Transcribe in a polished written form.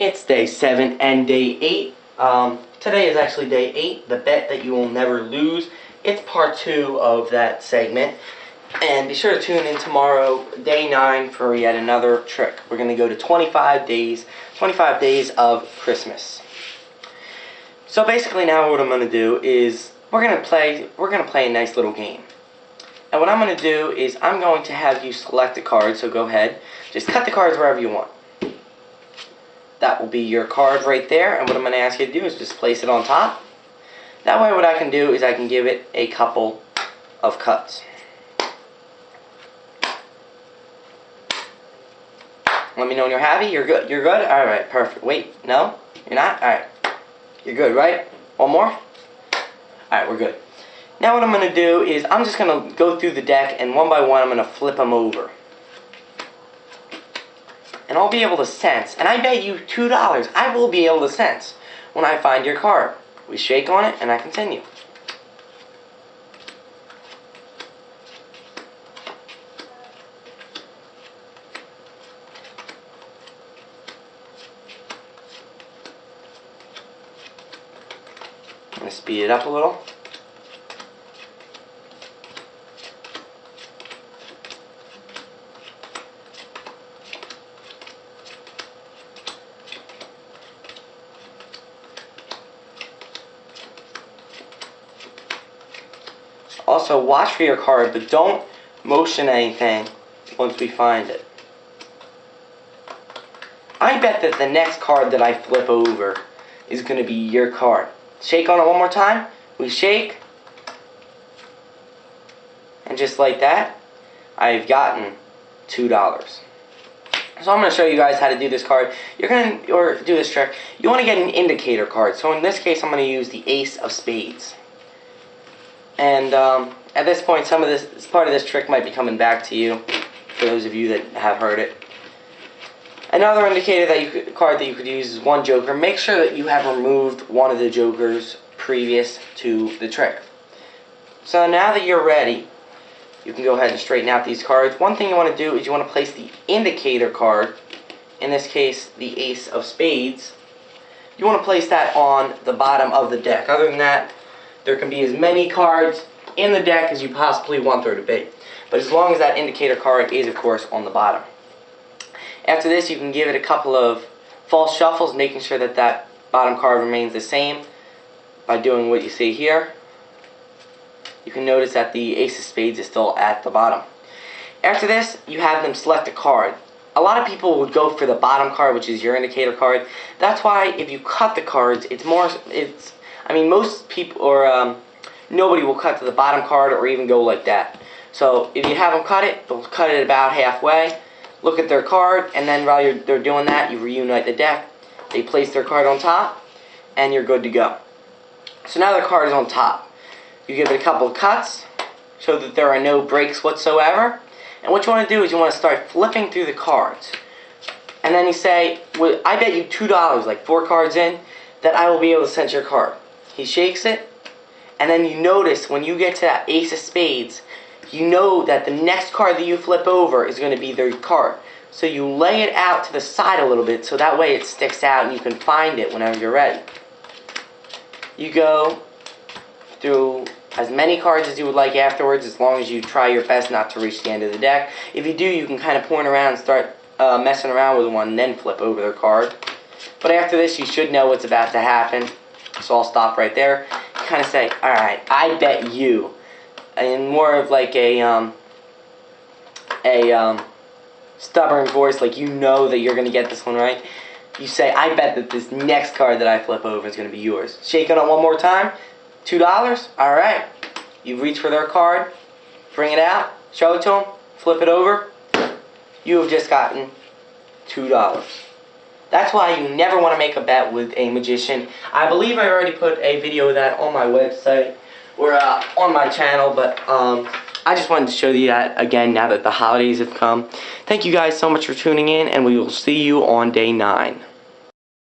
It's day 7 and day 8. Today is actually day 8, the bet that you will never lose. It's part 2 of that segment. And be sure to tune in tomorrow, day 9, for yet another trick. We're going to go to 25 days of Christmas. So basically now what I'm going to do is we're going to play a nice little game. And what I'm going to do is I'm going to have you select a card, so go ahead. Just cut the cards wherever you want. That will be your card right there, and what I'm going to ask you to do is just place it on top. That way what I can do is I can give it a couple of cuts. Let me know when you're happy. You're good? You're good? Alright, perfect. Wait, no? You're not? Alright. You're good, right? One more? Alright, we're good. Now what I'm going to do is I'm just going to go through the deck, and one by one I'm going to flip them over. And I'll be able to sense, and I bet you $2, I will be able to sense when I find your card. We shake on it, and I continue. I'm going to speed it up a little. Also, watch for your card, but don't motion anything once we find it. I bet that the next card that I flip over is going to be your card. Shake on it one more time. We shake. And just like that, I've gotten $2. So I'm going to show you guys how to do this card. You're going to, or do this trick. You want to get an indicator card. So in this case, I'm going to use the Ace of Spades. And at this point, some of this part of this trick might be coming back to you, for those of you that have heard it. Another indicator card that you could use is one joker. Make sure that you have removed one of the jokers previous to the trick. So now that you're ready, you can go ahead and straighten out these cards. One thing you want to do is you want to place the indicator card, in this case the Ace of Spades. You want to place that on the bottom of the deck. Other than that, there can be as many cards in the deck as you possibly want there to be. But as long as that indicator card is, of course, on the bottom. After this, you can give it a couple of false shuffles, making sure that that bottom card remains the same by doing what you see here. You can notice that the Ace of Spades is still at the bottom. After this, you have them select a card. A lot of people would go for the bottom card, which is your indicator card. That's why if you cut the cards, most people, or nobody will cut to the bottom card or even go like that. So if you have them cut it, they'll cut it about halfway, look at their card, and then while they're doing that, you reunite the deck. They place their card on top, and you're good to go. So now their card is on top. You give it a couple of cuts, so that there are no breaks whatsoever. And what you want to do is you want to start flipping through the cards. And then you say, well, I bet you $2, like 4 cards in, that I will be able to sense your card. He shakes it, and then you notice when you get to that Ace of Spades, you know that the next card that you flip over is going to be their card. So you lay it out to the side a little bit so that way it sticks out and you can find it whenever you're ready. You go through as many cards as you would like afterwards, as long as you try your best not to reach the end of the deck. If you do, you can kind of point around and start messing around with one and then flip over their card. But after this, you should know what's about to happen. So I'll stop right there. Kind of say, alright, I bet you. In more of like a stubborn voice, like you know that you're going to get this one right. You say, I bet that this next card that I flip over is going to be yours. Shake it on one more time. $2. Alright. You reach for their card. Bring it out. Show it to them. Flip it over. You have just gotten $2. That's why you never want to make a bet with a magician. I believe I already put a video of that on my website or on my channel, but I just wanted to show you that again now that the holidays have come. Thank you guys so much for tuning in, and we will see you on day 9.